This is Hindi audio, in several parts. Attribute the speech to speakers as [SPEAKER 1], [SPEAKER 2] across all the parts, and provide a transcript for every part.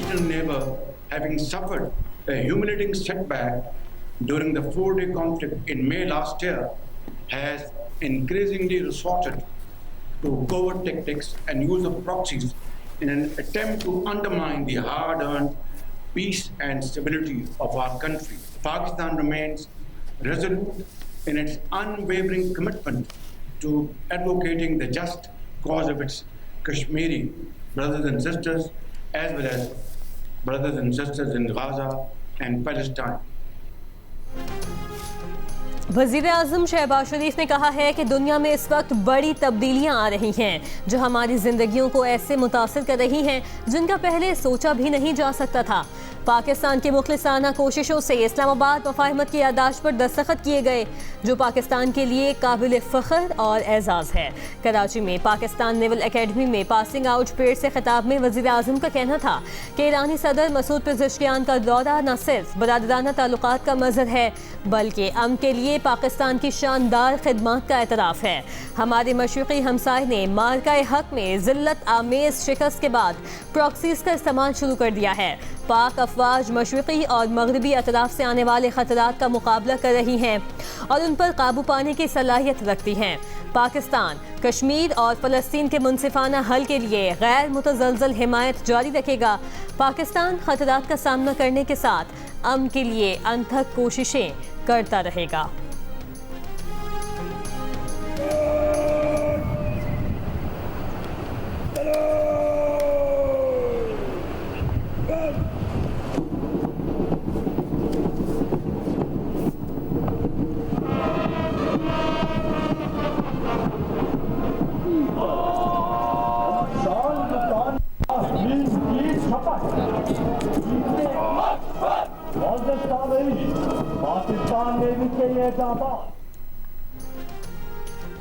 [SPEAKER 1] traditional neighbor, having suffered a humiliating setback during the 4-day conflict in May last year, has increasingly resorted to covert tactics and use of proxies in an attempt to undermine the hard-earned peace and stability of our country. Pakistan remains resolute in its unwavering commitment to advocating the just cause of its Kashmiri brothers and sisters, as well as brothers and sisters in Gaza and Palestine.
[SPEAKER 2] वज़ीर-ए-आज़म शहबाज शरीफ ने कहा है कि दुनिया में इस वक्त बड़ी तब्दीलियां आ रही हैं जो हमारी ज़िंदगियों को ऐसे मुतासिर कर रही हैं जिनका पहले सोचा भी नहीं जा सकता था। पाकिस्तान की मुखलिसाना कोशिशों से इस्लामाबाद मफाहिमत की याददाश्त पर दस्तखत किए गए जो पाकिस्तान के लिए काबिल फ़ख्र और एजाज़ है। कराची में पाकिस्तान नेवल एकेडमी में पासिंग आउट परेड से खिताब में वज़ीर-ए-आज़म का कहना था कि ईरानी सदर मसूद पेज़ेश्कियान का दौरा न सिर्फ बरादराना ताल्लुकात का मज़हर है बल्कि अमन के लिए पाकिस्तान की शानदार खिदमत का एतराफ़ है। हमारे मशरिक़ी हमसाए ने मार्का हक में ज़िल्लत आमेज़ शिकस्त के बाद प्रॉक्सीज़ का इस्तेमाल शुरू कर दिया है। पाक अफवाज मशरिक़ी और मगरबी अतराफ़ से आने वाले ख़तरात का मुकाबला कर रही हैं और उन पर काबू पाने की सलाहियत रखती हैं। पाकिस्तान कश्मीर और फ़लस्तीन के मुनसिफ़ाना हल के लिए गैर मुतज़लज़ल हिमायत जारी रखेगा। पाकिस्तान ख़तरात का सामना करने के साथ अमन के लिए अनथक कोशिशें करता रहेगा।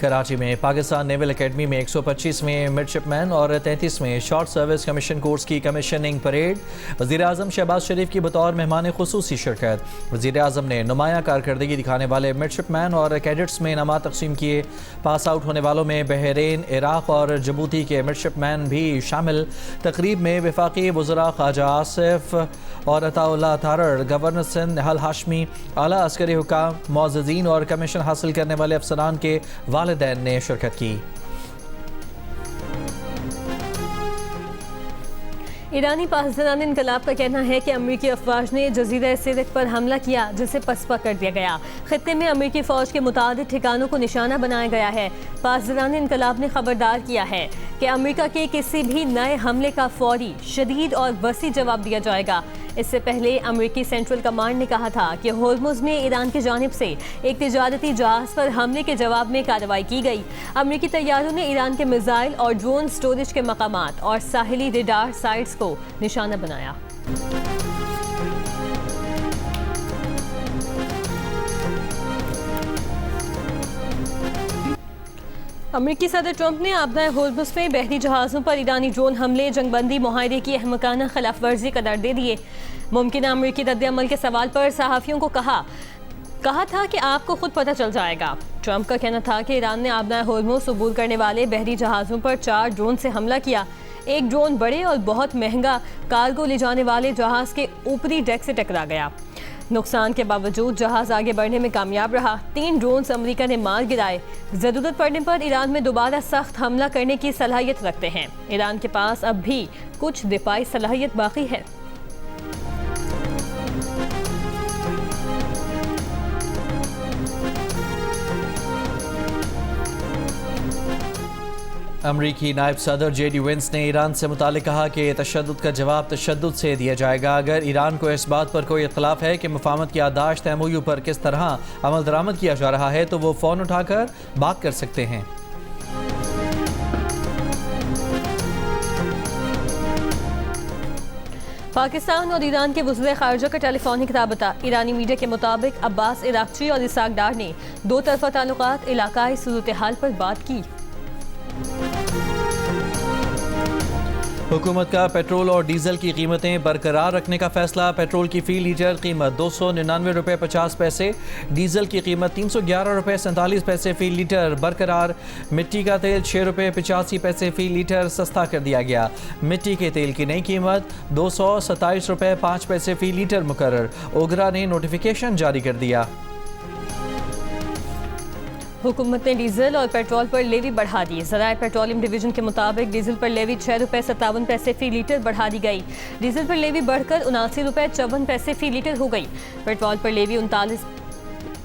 [SPEAKER 3] कराची में पाकिस्तान नेवल एकेडमी में 125वें मिडशिपमैन और 33वें शॉर्ट सर्विस कमीशन कोर्स की कमीशनिंग परेड। वज़ीर-ए-आज़म शहबाज शरीफ की बतौर मेहमान खुसूसी शिरकत। वज़ीर-ए-आज़म ने नुमाया कारकर्दगी दिखाने वाले मिडशिपमैन और कैडेट्स में इनामात तकसीम किए। पास आउट होने वालों में बहरीन, इराक़ और जबूती के मिडशिपमैन भी शामिल। तकरीब में वफाकी वज़रा ख्वाजा आसिफ और अताउल्लाह तारड़, गवर्नर सिंध निहाल हाशमी, आला अस्करी हुकाम, मुअज़्ज़ज़ीन और कमीशन हासिल करने वाले अफसरान के वालिदैन ने शिरकत की।
[SPEAKER 2] ईरानी पासदारान इनकलाब का कहना है कि अमरीकी अफवाज ने जजीरा सिरत पर हमला किया जिसे पसपा कर दिया गया। खित्ते में अमरीकी फ़ौज के मुतादिद ठिकानों को निशाना बनाया गया है। पासदारान इनकलाब ने खबरदार किया है कि अमरीका के किसी भी नए हमले का फौरी, शदीद और वसी जवाब दिया जाएगा। इससे पहले अमरीकी सेंट्रल कमांड ने कहा था कि होर्मुज़ में ईरान की जानिब से एक तिजारती जहाज़ पर हमले के जवाब में कार्रवाई की गई। अमरीकी तैयारों ने ईरान के मिसाइल और ड्रोन स्टोरेज के मकामात और साहिली रेडार साइट्स को निशाना बनाया। अमरीकी सदर ट्रंप ने आपदाए होर्मुज़ में बहरी जहाज़ों पर ईरानी ड्रोन हमले जंगबंदी मुआहदे की अहमकाना खिलाफ वर्जी करार दे दिए। मुमकिन अमरीकी रद्द-ए-अमल के सवाल पर सहाफ़ियों को कहा था कि आपको खुद पता चल जाएगा। ट्रंप का कहना था कि ईरान ने आपदाए होर्मुज़ अबूर करने वाले बहरी जहाज़ों पर 4 ड्रोन से हमला किया। एक ड्रोन बड़े और बहुत महंगा कार्गो ले जाने वाले जहाज़ के ऊपरी डेक से टकरा गया। नुकसान के बावजूद जहाज़ आगे बढ़ने में कामयाब रहा। 3 ड्रोन्स अमेरिका ने मार गिराए। ज़रूरत पड़ने पर ईरान में दोबारा सख्त हमला करने की सलाहियत रखते हैं। ईरान के पास अब भी कुछ दिफाई सलाहियत बाकी है।
[SPEAKER 3] अमरीकी नायब सदर JD वेंस ने ईरान से मुतालिक कहा कि तशद्दुद का जवाब तशद्दुद से दिया जाएगा। अगर ईरान को इस बात पर कोई इख्तलाफ है कि मुफाहमत की याददाश्त MOU पर किस तरह अमल दरामद किया जा रहा है तो वो फ़ोन उठाकर बात कर सकते हैं।
[SPEAKER 2] पाकिस्तान और ईरान के वज़ीर ख़ारिजा का टेलीफोनिक राबता। ईरानी मीडिया के मुताबिक अब्बास इराक़ची और इसाक डार ने 2 तरफ़ा ताल्लुकात, इलाकाई सूरत हाल पर बात की।
[SPEAKER 3] हुकूमत का पेट्रोल और डीजल की कीमतें बरकरार रखने का फैसला। पेट्रोल की फी लीटर कीमत 299 रुपये 50 पैसे, डीजल की कीमत 311 रुपये 47 पैसे फी लीटर बरकरार। मिट्टी का तेल 6 रुपये 85 पैसे फी लीटर सस्ता कर दिया गया। मिट्टी के तेल की नई कीमत 227 रुपये 5 पैसे फी लीटर मुकर्रर। ओगरा ने नोटिफिकेशन जारी कर दिया।
[SPEAKER 2] हुकूमत ने डीजल और पेट्रोल पर लेवी बढ़ा दी। ज़राए पेट्रोलियम डिवीजन के मुताबिक डीजल पर लेवी 6 रुपये 57 पैसे फी लीटर बढ़ा दी गई। डीजल पर लेवी बढ़कर 79 रुपये 54 पैसे फी लीटर हो गई। पेट्रोल पर लेवी 39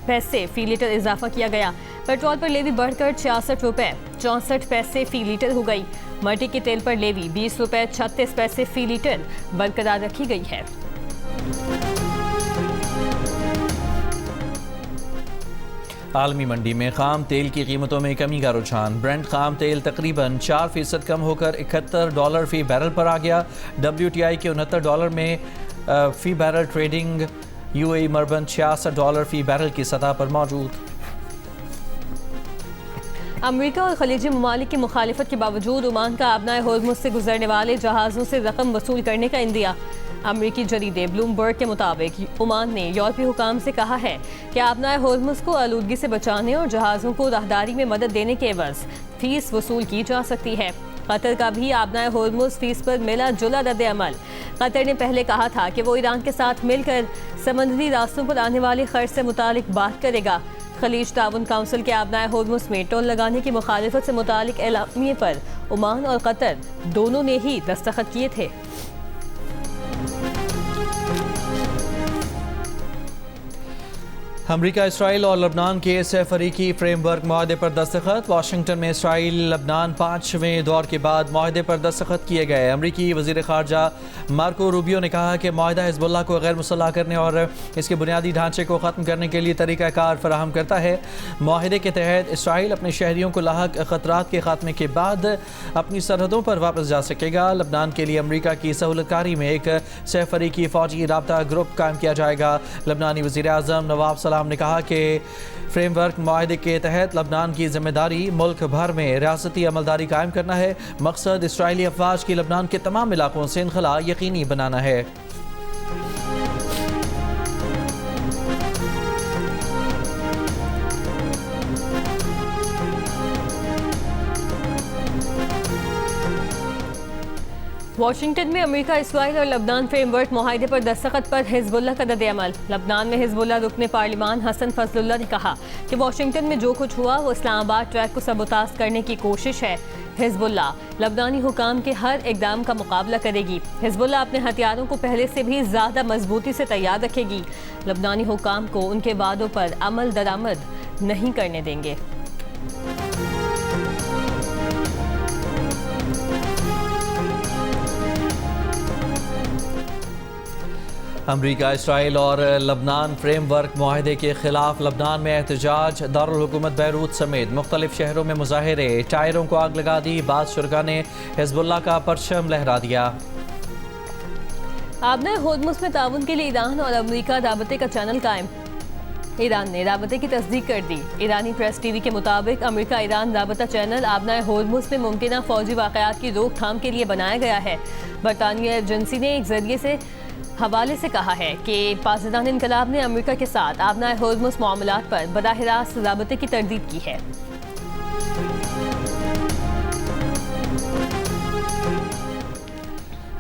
[SPEAKER 2] पैसे फी लीटर इजाफा किया गया। पेट्रोल पर लेवी बढ़कर 66 रुपये 64 पैसे फी लीटर हो गई। मट्टी के तेल पर लेवी 20 रुपये 36 पैसे फी लीटर बरकरार रखी गई है।
[SPEAKER 3] आलमी मंडी में खाम तेल की कीमतों में कमी का रुझान। ब्रेंट खाम तेल तकरीबन 4% कम होकर $71 फी बैरल पर आ गया। WTI के $69 में फी बैरल ट्रेडिंग। UAE मरबन $66 फी बैरल की सतह पर मौजूद।
[SPEAKER 2] अमेरिका और खलीजी ममालिक की मुखालिफत के बावजूद ओमान का आबनाए होर्मुज़ से गुजरने वाले जहाज़ों से रकम वसूल करने का इंदिया। अमरीकी जरीदे ब्लूमबर्ग के मुताबिक ओमान ने यूरोपीय हुकाम से कहा है कि आबनाए होर्मुज़ को आलूदगी से बचाने और जहाज़ों को राहदारी में मदद देने के एवज़ फीस वसूल की जा सकती है। कतर का भी आबनाए होर्मुज़ फीस पर मिला जुला रद्द अमल। कतर ने पहले कहा था कि वो ईरान के साथ मिलकर समंदरी रास्तों पर आने वाले खर्च से मुतालिक बात करेगा। खलीज ताउन काउंसिल के आबनाए होर्मुज़ में टोल लगाने की मुखालिफत से मुतालिक एलामिये पर ओमान और कतर दोनों ने ही दस्तखत किए थे।
[SPEAKER 3] अमरीका, इसराइल और लबनान के फरीकी फ्रेमवर्क माहदे पर दस्तखत। वाशिंगटन में इसराइल लबनान 5वें दौर के बाद माहदे पर दस्तखत किए गए। अमरीकी वज़ीर ख़ारजा मार्को रूबियो ने कहा कि माहदा हिज़्बुल्लाह को गैर मुसल्लह करने और इसके बुनियादी ढांचे को ख़त्म करने के लिए तरीक़ाकार फराहम करता है। माहदे के तहत इसराइल अपने शहरियों को लाहक ख़तरात के ख़ात्मे के बाद अपनी सरहदों पर वापस जा सकेगा। लबनान के लिए अमरीका की सहूलतकारी में एक फरीकी फ़ौजी राबता ग्रुप कायम किया जाएगा। लबनानी वज़ीर आज़म नवाब सलाम ने कहा कि फ्रेमवर्क माहदे के तहत लबनान की जिम्मेदारी मुल्क भर में रियासती अमलदारी कायम करना है। मकसद इसराइली अफवाज की लबनान के तमाम इलाकों से इनखला यकीनी बनाना है।
[SPEAKER 2] वाशिंगटन में अमेरिका, इसराइल और लबनान फ्रेमवर्क मुआहदे पर दस्तखत पर हिजबुल्लाह का रद्द-ए-अमल। लबनान में हिजबुल्लाह रुकने पार्लिमान हसन फजलुल्लाह ने कहा कि वाशिंगटन में जो कुछ हुआ वो इस्लामाबाद ट्रैक को सबोताज करने की कोशिश है। हिजबुल्लाह लबनानी हुकाम के हर इकदाम का मुकाबला करेगी। हिजबुल्लाह अपने हथियारों को पहले से भी ज़्यादा मजबूती से तैयार रखेगी। लबनानी हुकाम को उनके वादों पर अमल दरामद नहीं करने देंगे।
[SPEAKER 3] अमरीका, इसराइल और लबनान फ्रेमवर्क मुआहदे के खिलाफ लबनान में एहतजाज। दारुल हुकूमत बैरूत समेत मुख्तलिफ शहरों में मुजाहरे। टायरों को आग लगा दी। बाद शुरका ने हिजबुल्लाह का परचम लहरा दिया।
[SPEAKER 2] आबनाए होर्मुज़ में ताउन के लिए ईरान और अमरीका राबते का चैनल कायम। ईरान ने राबते की तस्दीक कर दी। ईरानी प्रेस टीवी के मुताबिक अमरीका ईरान राबता चैनल आबनाए होर्मुज़ में मुमकिन फौजी वाक़यात की रोकथाम के लिए बनाया गया है। बरतानिया एजेंसी ने एक जरिए से हवाले से कहा है कि पाकिस्तान इनकलाब ने अमेरिका के साथ आबनाए होर्मुज़ मामलात पर बराह रास्त राबते की तरदीद की है।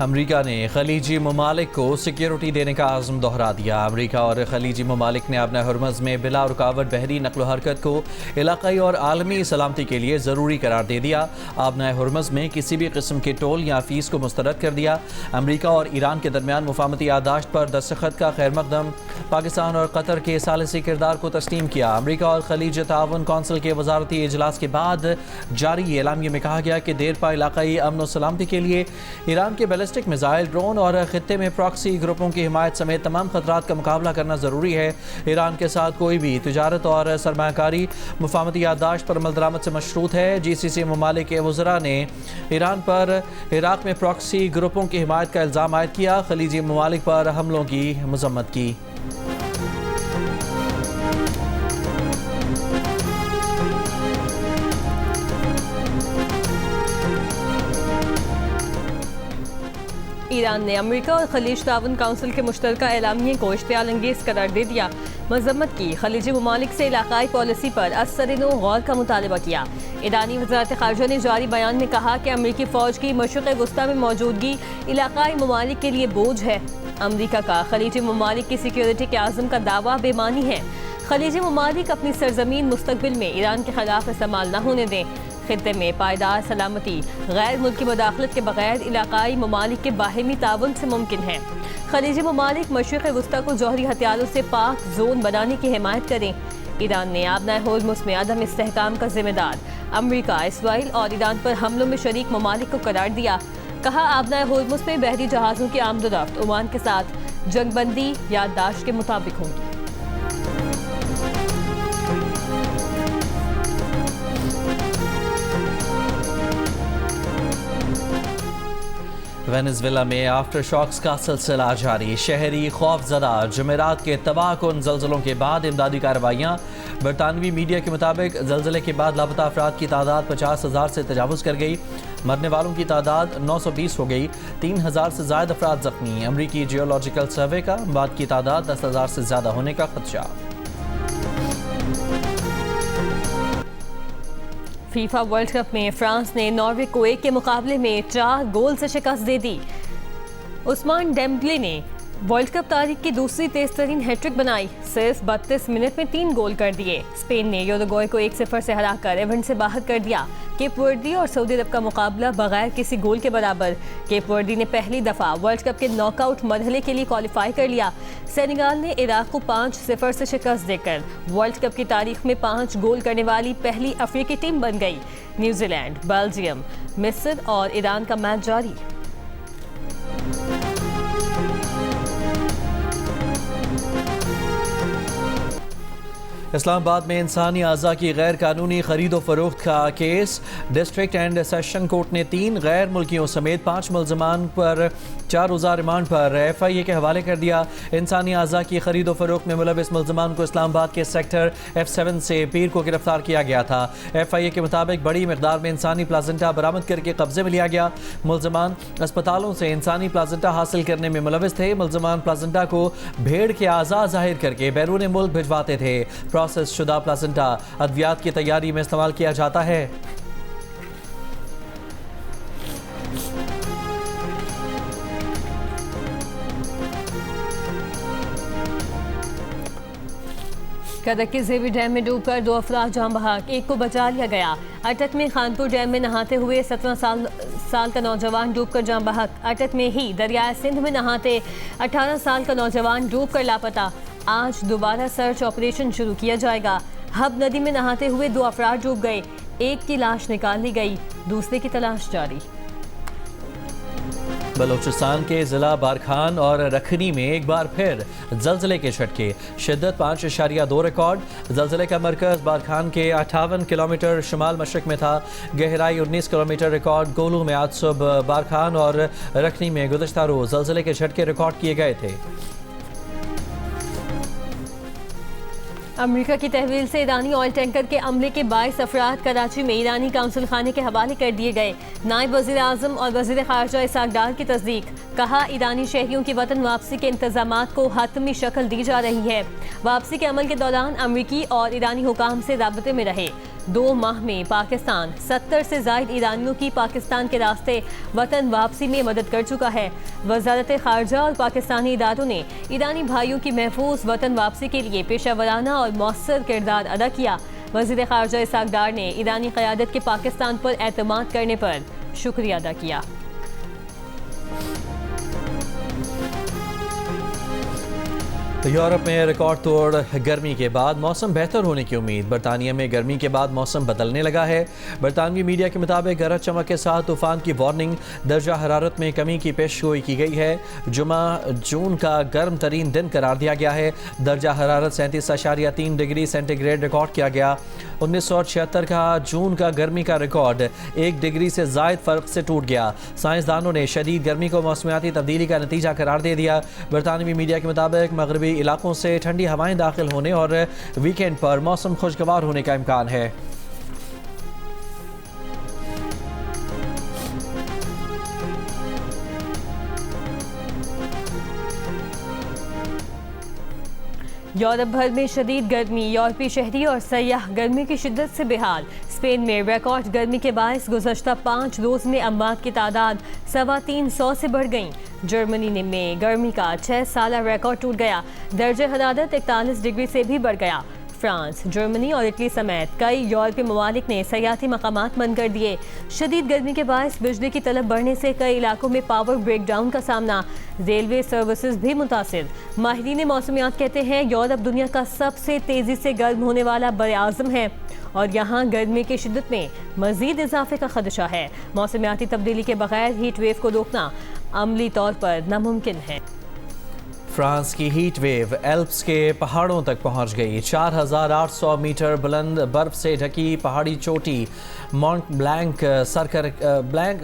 [SPEAKER 3] अमरीका ने खलीजी ममालिक को सिक्योरिटी देने का आज़म दोहरा दिया। अमरीका और खलीजी ममालिक ने अपने हुर्मुज़ में बिला रुकावट बहरी नकलो हरकत को इलाक़ाई और आलमी सलामती के लिए ज़रूरी करार दे दिया। अपने हुर्मुज़ में किसी भी किस्म के टोल या फ़ीस को मुस्तरद कर दिया। अमरीका और ईरान के दरमियान मुफाहमती याददाश्त पर दस्तखत का खैर मकदम। पाकिस्तान और कतर के सालिसी किरदार को तस्लीम किया। अमरीका और खलीज ताउन कौंसिल के वजारती इजलास के बाद जारी एलामिये में कहा गया कि देर पा इलाक़ाई अमन और सलामती के लिए ईरान के बैलिस्टिक मिसाइल, ड्रोन और खित्ते में प्रॉक्सी ग्रुपों की हिमायत समेत तमाम खतरात का मुकाबला करना ज़रूरी है। ईरान के साथ कोई भी तिजारत और सरमायाकारी मुफाहमती याददाश्त पर अमल दरामद से मशरूत है। GCC ममालिक के वज़रा ने ईरान पर इराक़ में प्रॉक्सी ग्रुपों की हिमायत का इल्ज़ाम आयद किया। खलीजी ममालिक पर हमलों की मज़म्मत की।
[SPEAKER 2] ईरान ने अमेरिका और खलीज ताउन काउंसिल के मुश्तरका एलामिये को इश्तियाल अंगेज करार दे दिया। मजम्मत की खलीजी ममालिक से इलाकाई पॉलिसी पर असर-ए-नो गौर का मुतालबा किया। ईरानी वज़ारत ख़ारजा ने जारी बयान में कहा कि अमेरिकी फ़ौज की मशरिक़ वस्ता में मौजूदगी इलाकाई ममालिक के लिए बोझ है। अमेरिका का खलीजी ममालिक की सिक्योरिटी के आज़म का दावा बेमानी है। खलीजी ममालिक अपनी सरजमीन मुस्तकबिल में ईरान के खिलाफ इस्तेमाल न होने दें। खित्ते में पायदार सलामती गैर मुल्की मुदाखलत के बगैर इलाकाई ममालिक के बाहिमी ताउन से मुमकिन है। खलीजी ममालिक मशरिक़ वस्ता को जौहरी हथियारों से पाक जोन बनाने की हिमायत करें। ईरान ने आबनाए होर्मुज़ में अदम इस्तेहकाम का जिम्मेदार अमेरिका, इसराइल और ईरान पर हमलों में शरीक ममालिक को करार दिया। कहा, आबनाए होर्मुज़ में बहरी जहाज़ों की आमदोरफ्त ओमान के साथ जंगबंदी याददाश्त के मुताबिक होंगी।
[SPEAKER 3] वेनेजुएला में आफ्टर शॉक्स का सिलसिला जारी। शहरी खौफजदा। जुमेरात के तबाहकुन ज़लज़लों के बाद इमदादी कार्रवाइयाँ। बरतानवी मीडिया के मुताबिक ज़लज़ले के बाद लापता अफराद की तादाद 50,000 से तजावुज़ कर गई। मरने वालों की तादाद 920 हो गई। 3,000 से ज़ायद अफराद ज़ख्मी। अमरीकी जियोलॉजिकल सर्वे का अमवात की तादाद 10,000 से ज़्यादा होने का खदशा।
[SPEAKER 2] फीफा वर्ल्ड कप में फ्रांस ने नॉर्वे को 1 के मुकाबले में 4 गोल से शिकस्त दे दी। उस्मान डेम्बले ने वर्ल्ड कप तारीख की दूसरी तेज तरीन हैट्रिक बनाई। सिर्फ 32 मिनट में 3 गोल कर दिए। स्पेन ने यूरुग्वे को 1-0 से हराकर इवेंट से बाहर कर दिया। केप वर्दी और सऊदी अरब का मुकाबला बगैर किसी गोल के बराबर। केप वर्दी ने पहली दफा वर्ल्ड कप के नॉकआउट मरहले के लिए क्वालिफाई कर लिया। सेनेगाल ने इराक को 5-0 से शिकस्त देकर वर्ल्ड कप की तारीख में 5 गोल करने वाली पहली अफ्रीकी टीम बन गई। न्यूजीलैंड, बेल्जियम, मिस्र और ईरान का मैच जारी।
[SPEAKER 3] इस्लामाबाद में इंसानी अज़ा की गैर कानूनी खरीदो फरोख्त का case. District and session court ने 3 गैर मुल्कियों समेत 5 मुलजमान पर 4 रोज़ा रिमांड पर FIA के हवाले कर दिया। इंसानी अज़ा की खरीदो फरोख्त में मुलविस मुलजमान को इस्लामाबाद के सेक्टर F7 से पीर को गिरफ्तार किया गया था। FIA के मुताबिक बड़ी मकदार में इंसानी प्लाजेंटा बरामद करके कब्जे में लिया गया। मुलजमान अस्पतालों से इंसानी प्लाजेंटा हासिल करने में मुलविस थे। मुलजमान प्लाजेंटा को भेड़ के आज़ा जाहिर करके बैरून मुल्क भिजवाते थे। प्रोसेस शुदा प्लासेंटा अद्वियात की तैयारी में इस्तेमाल किया जाता है।
[SPEAKER 2] कदक के जेवी डैम में डूबकर 2 अफराद जान बहक, 1 को बचा लिया गया। अटक में खानपुर डैम में नहाते हुए 17 साल का नौजवान डूबकर जान बहक। अटक में ही दरियाए सिंध में नहाते 18 साल का नौजवान डूबकर लापता। आज दोबारा सर्च ऑपरेशन शुरू किया जाएगा। हब नदी में नहाते हुए 2 अफराद डूब गए। 1 की लाश निकाल ली गई, दूसरे की तलाश जारी।
[SPEAKER 3] बलूचिस्तान के जिला बारखान और रखनी में एक बार फिर जलजले के झटके। शिद्दत 5.2 रिकॉर्ड। जलजले का मरकज बारखान के 58 किलोमीटर शुमाल मशरक में था। गहराई 19 किलोमीटर रिकॉर्ड। गोलू में आज सुबह बारखान और रखनी में गुज़श्ता रोज़ जलजले के झटके रिकॉर्ड किए गए थे।
[SPEAKER 2] अमेरिका की तहवील से ईरानी ऑयल टैंकर के अमले के 22 अफराद कराची में ईरानी काउंसिल खाने के हवाले कर दिए गए। नायब वज़ीर आज़म और वज़ीर ख़ारजा इसाक डार की तस्दीक। कहा, ईरानी शहरियों की वतन वापसी के इंतज़ामात को हतमी शक्ल दी जा रही है। वापसी के अमल के दौरान अमरीकी और ईरानी हुकाम से राबते में रहे। 2 माह में पाकिस्तान 70 से ज़ायद ईरानियों की पाकिस्तान के रास्ते वतन वापसी में मदद कर चुका है। वज़ारत ख़ारजा और पाकिस्तानी इदारों ने ईरानी भाइयों की महफूज वतन वापसी के लिए पेशावराना और मौसर किरदार अदा किया। वज़ीर ख़ारजा इसाक डार ने ईरानी क़यादत के पाकिस्तान पर एतमाद करने पर शुक्रिया अदा किया।
[SPEAKER 3] यूरोप में रिकॉर्ड तोड़ गर्मी के बाद मौसम बेहतर होने की उम्मीद। बरतानिया में गर्मी के बाद मौसम बदलने लगा है। बरतानवी मीडिया के मुताबिक गरज चमक के साथ तूफान की वार्निंग। दर्जा हरारत में कमी की पेशगोई की गई है। जुमा जून का गर्म तरीन दिन करार दिया गया है। दर्जा हरारत 37.3 डिग्री सेंटीग्रेड रिकॉर्ड किया गया। 1976 का जून का गर्मी का रिकॉर्ड 1 डिग्री से ज़ायद फ़र्क से टूट गया। साइंसदानों ने शदीद गर्मी को मौसमियाती तब्दीली का नतीजा करार दे दिया। बरतानवी मीडिया के मुताबिक मगरबी इलाकों से ठंडी हवाएं दाखिल होने और वीकेंड पर मौसम खुशगवार होने का इम्कान है।
[SPEAKER 2] यूरोप भर में शदीद गर्मी, यूरोपीय शहरी और सयाह गर्मी की शिद्दत से बेहाल। स्पेन में रिकॉर्ड गर्मी के बायस गुज़श्ता 5 रोज़ में अमवात की तादाद 350 से बढ़ गई। जर्मनी में गर्मी का 6 साला रिकॉर्ड टूट गया, दर्जे हरारत 41 डिग्री से भी बढ़ गया। फ्रांस, जर्मनी और इटली समेत कई यूरोपीय ममालिक ने सयाहती मकामात बंद कर दिए। शदीद गर्मी के बायस बिजली की तलब बढ़ने से कई इलाकों में पावर ब्रेकडाउन का सामना, रेलवे सर्विसेज भी मुतासिर। माहिरीन मौसमियात कहते हैं यूरोप दुनिया का सबसे तेजी से गर्म होने वाला बरआज़म है और यहाँ गर्मी की शिद्दत में मजीद इजाफे का खदशा है। मौसमियाती तब्दीली के बगैर हीट वेव को रोकना अमली तौर पर नामुमकिन है।
[SPEAKER 3] फ्रांस की हीट वेव एल्प्स के पहाड़ों तक पहुंच गई। 4800 मीटर बुलंद बर्फ से ढकी पहाड़ी चोटी माउंट ब्लैंक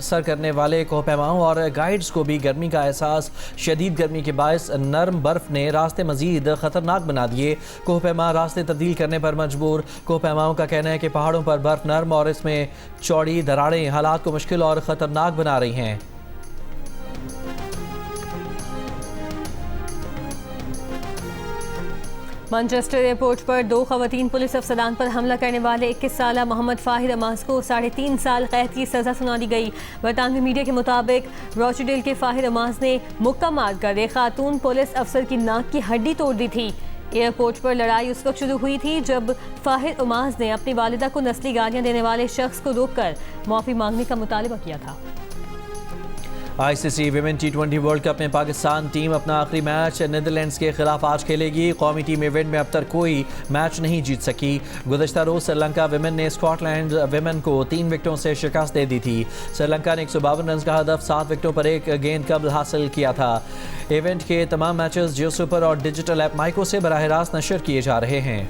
[SPEAKER 3] सर करने वाले कोहपैमाओं और गाइड्स को भी गर्मी का एहसास। शदीद गर्मी के बायस नरम बर्फ ने रास्ते मजीद खतरनाक बना दिए। कोहपैमा रास्ते तब्दील करने पर मजबूर। कोहपैमाओं का कहना है कि पहाड़ों पर बर्फ नरम और इसमें चौड़ी दरारें हालात को मुश्किल और ख़तरनाक बना रही हैं।
[SPEAKER 2] मैनचेस्टर एयरपोर्ट पर 2 खवातीन पुलिस अफसरान पर हमला करने वाले 21 साला मोहम्मद फाहिर अमास को 3.5 साल कैद की सज़ा सुना दी गई। बरतानवी मीडिया के मुताबिक रोचडेल के फाहिर अमास ने मुक्का मारकर एक खातून पुलिस अफसर की नाक की हड्डी तोड़ दी थी। एयरपोर्ट पर लड़ाई उस वक्त शुरू हुई थी जब फाहिर अमास ने अपनी वालिदा को नस्ली गालियाँ देने वाले शख्स को रोककर माफ़ी मांगने का मुतालबा किया था।
[SPEAKER 3] ICC women T20 world cup में पाकिस्तान टीम अपना आखिरी मैच नीदरलैंड्स के खिलाफ आज खेलेगी। कौमी टीम इवेंट में अब तक कोई मैच नहीं जीत सकी। गुज़श्ता रोज़ श्रीलंका विमेन ने स्कॉटलैंड विमेन को 3 विकेटों से शिकस्त दे दी थी। श्रीलंका ने 152 रन का हदफ 7 विकेटों पर 1 गेंद कबल हासिल किया था। इवेंट के तमाम मैचेस जियो सुपर और डिजिटल ऐप माइको से बराह रास्त नशर किए जा रहे हैं।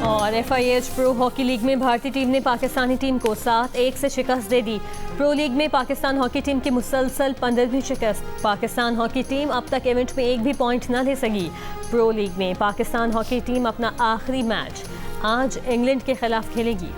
[SPEAKER 2] और FIH प्रो हॉकी लीग में भारतीय टीम ने पाकिस्तानी टीम को 7-1 से शिकस्त दे दी। प्रो लीग में पाकिस्तान हॉकी टीम की मुसलसल 15वीं शिकस्त। पाकिस्तान हॉकी टीम अब तक इवेंट में एक भी पॉइंट न ले सकी। प्रो लीग में पाकिस्तान हॉकी टीम अपना आखिरी मैच आज इंग्लैंड के खिलाफ खेलेगी।